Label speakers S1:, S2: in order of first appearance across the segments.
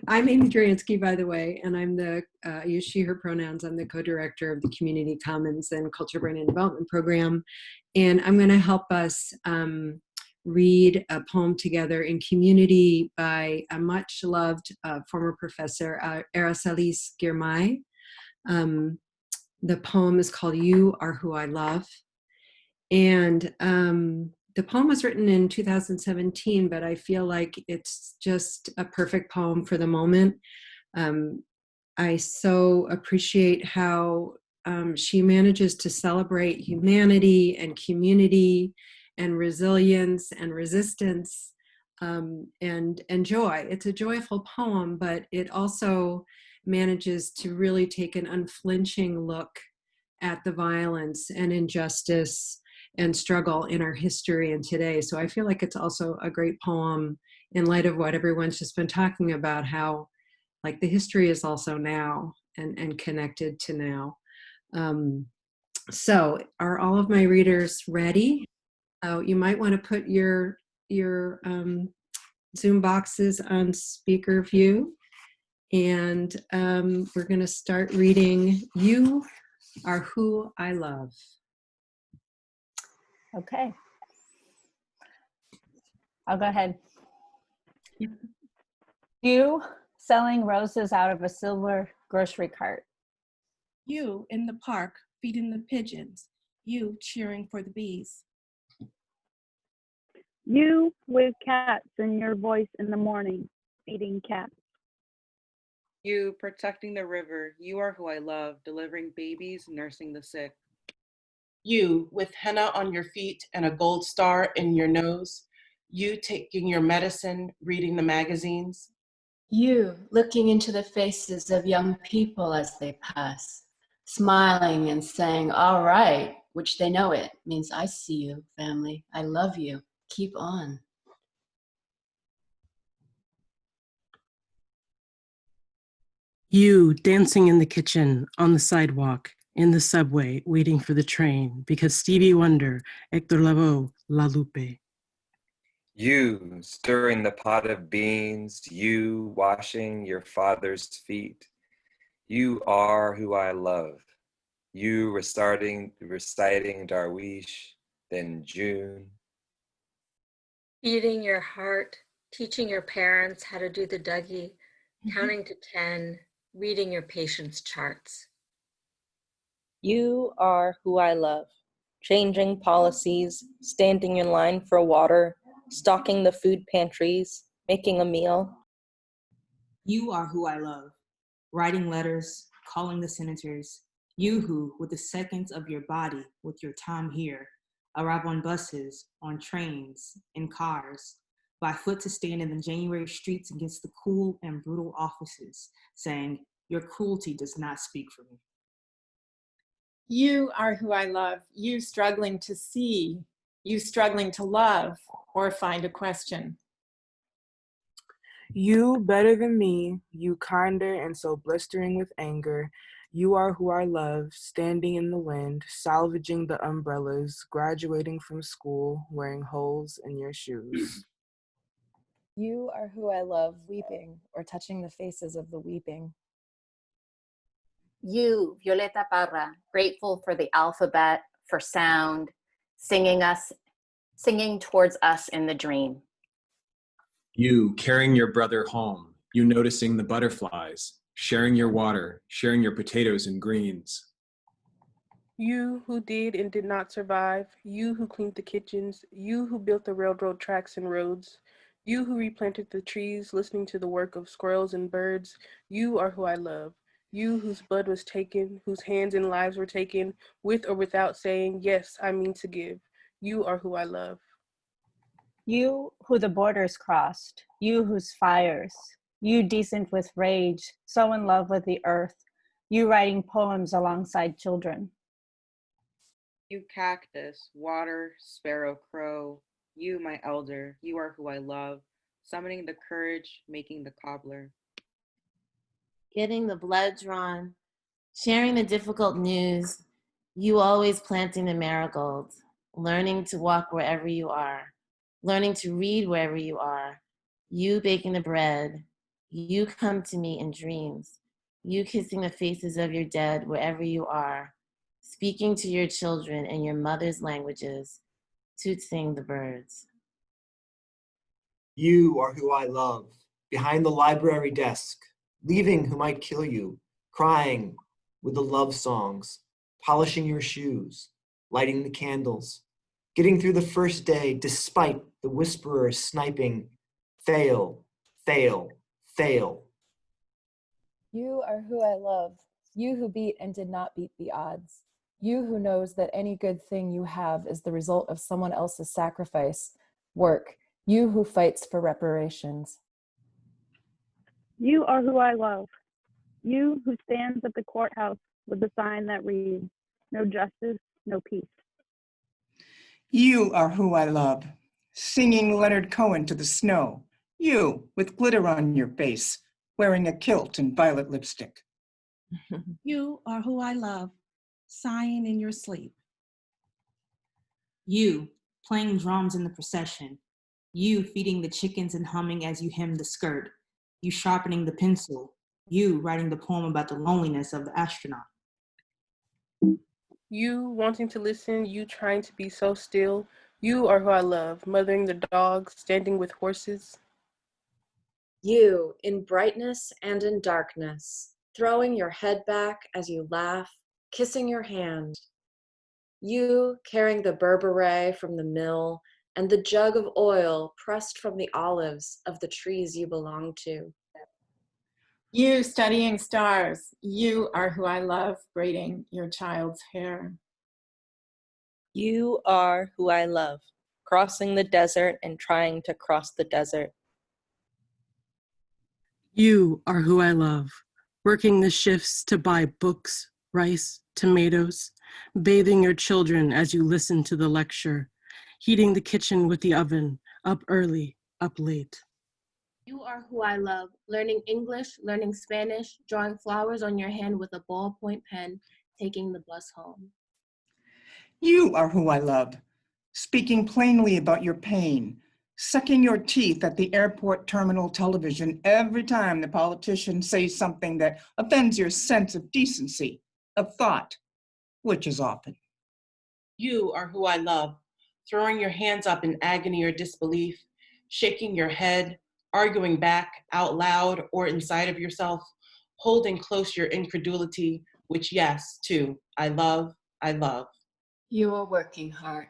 S1: I'm Amy Dransky, by the way, and I'm I use she, her pronouns. I'm the co-director of the Community Commons and Culture, Brain, and Development Program. And I'm going to help us read a poem together in community by a much loved former professor, Aracelis Girmay. The poem is called You Are Who I Love. And the poem was written in 2017, but I feel like it's just a perfect poem for the moment. I so appreciate how she manages to celebrate humanity and community and resilience and resistance and joy. It's a joyful poem, but it also manages to really take an unflinching look at the violence and injustice and struggle in our history and today. So I feel like it's also a great poem in light of what everyone's just been talking about, how like the history is also now and connected to now. So are all of my readers ready? You might want to put your Zoom boxes on speaker view. And we're going to start reading You Are Who I Love.
S2: Okay. I'll go ahead. You selling roses out of a silver grocery cart.
S3: You in the park feeding the pigeons. You cheering for the bees.
S4: You with cats and your voice in the morning, feeding cats.
S5: You protecting the river. You are who I love, delivering babies, nursing the sick.
S6: You with henna on your feet and a gold star in your nose. You taking your medicine, reading the magazines.
S7: You looking into the faces of young people as they pass, smiling and saying, all right, which they know it means I see you, family. I love you. Keep on.
S8: You dancing in the kitchen, on the sidewalk, in the subway, waiting for the train, because Stevie Wonder, Hector Lavoe, La Lupe.
S9: You stirring the pot of beans, you washing your father's feet. You are who I love. You reciting Darwish, then June.
S10: Feeding your heart, teaching your parents how to do the Dougie, counting to 10, reading your patient's charts.
S11: You are who I love. Changing policies, standing in line for water, stocking the food pantries, making a meal.
S12: You are who I love. Writing letters, calling the senators. You who, with the seconds of your body, with your time here, arrive on buses, on trains, in cars, by foot to stand in the January streets against the cool and brutal offices, saying, your cruelty does not speak for me.
S13: You are who I love. You struggling to see, you struggling to love or find a question.
S14: You better than me, you kinder and so blistering with anger. You are who I love, standing in the wind, salvaging the umbrellas, graduating from school, wearing holes in your shoes.
S15: You are who I love, weeping or touching the faces of the weeping.
S16: You, Violeta Parra, grateful for the alphabet, for sound, singing towards us in the dream.
S17: You, carrying your brother home, you noticing the butterflies, sharing your water, sharing your potatoes and greens.
S18: You who did and did not survive, you who cleaned the kitchens, you who built the railroad tracks and roads, you who replanted the trees, listening to the work of squirrels and birds, you are who I love. You whose blood was taken, whose hands and lives were taken, with or without saying, yes, I mean to give. You are who I love.
S2: You who the borders crossed, you whose fires, you decent with rage, so in love with the earth, you writing poems alongside children.
S5: You cactus, water, sparrow, crow, you my elder, you are who I love, summoning the courage, making the cobbler.
S19: Getting the blood drawn, sharing the difficult news, you always planting the marigolds, learning to walk wherever you are, learning to read wherever you are, you baking the bread, You come to me in dreams. You kissing the faces of your dead wherever you are, speaking to your children in your mother's languages, tootsing the birds.
S20: You are who I love, behind the library desk, leaving who might kill you, crying with the love songs, polishing your shoes, lighting the candles, getting through the first day despite the whisperers sniping, fail, fail, fail.
S15: You are who I love, you who beat and did not beat the odds. You who knows that any good thing you have is the result of someone else's sacrifice, work. You who fights for reparations.
S4: You are who I love. You who stands at the courthouse with the sign that reads, no justice, no peace.
S21: You are who I love, singing Leonard Cohen to the snow. You with glitter on your face, wearing a kilt and violet lipstick.
S3: You are who I love, sighing in your sleep.
S12: You playing drums in the procession. You feeding the chickens and humming as you hem the skirt. You sharpening the pencil. You writing the poem about the loneliness of the astronaut.
S18: You wanting to listen, you trying to be so still. You are who I love, mothering the dogs, standing with horses.
S22: You in brightness and in darkness, throwing your head back as you laugh, kissing your hand. You carrying the berberet from the mill and the jug of oil pressed from the olives of the trees you belong to.
S13: You studying stars, you are who I love, braiding your child's hair.
S11: You are who I love, crossing the desert and trying to cross the desert.
S8: You are who I love, working the shifts to buy books, rice, tomatoes, bathing your children as you listen to the lecture, heating the kitchen with the oven, up early, up late.
S23: You are who I love, learning English, learning Spanish, drawing flowers on your hand with a ballpoint pen, taking the bus home.
S21: You are who I love, speaking plainly about your pain, sucking your teeth at the airport terminal television every time the politician says something that offends your sense of decency, of thought, which is often.
S6: You are who I love, throwing your hands up in agony or disbelief, shaking your head, arguing back out loud or inside of yourself, holding close your incredulity, which yes, too, I love, I love.
S7: Your working heart,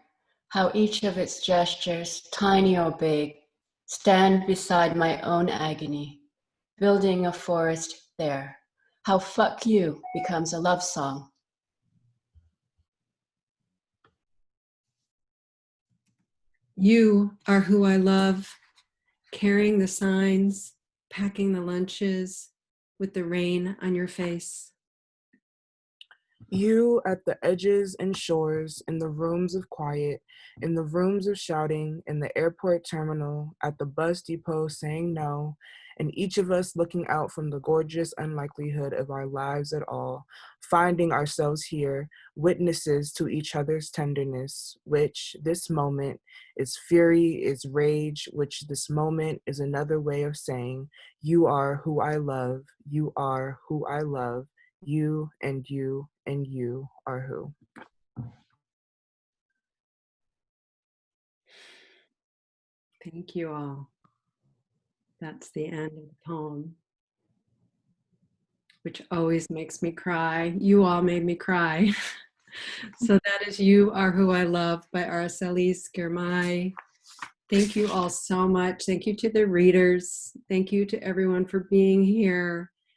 S7: how each of its gestures, tiny or big, stand beside my own agony, building a forest there. How fuck you becomes a love song.
S1: You are who I love, carrying the signs, packing the lunches, with the rain on your face.
S14: You at the edges and shores, in the rooms of quiet, in the rooms of shouting, in the airport terminal, at the bus depot saying no, and each of us looking out from the gorgeous unlikelihood of our lives at all, finding ourselves here, witnesses to each other's tenderness, which this moment is fury, is rage, which this moment is another way of saying, you are who I love, you are who I love, you and you and you are who.
S1: Thank you all. That's the end of the poem, which always makes me cry. You all made me cry. So that is You Are Who I Love by Aracelis, Girmay. Thank you all so much. Thank you to the readers. Thank you to everyone for being here.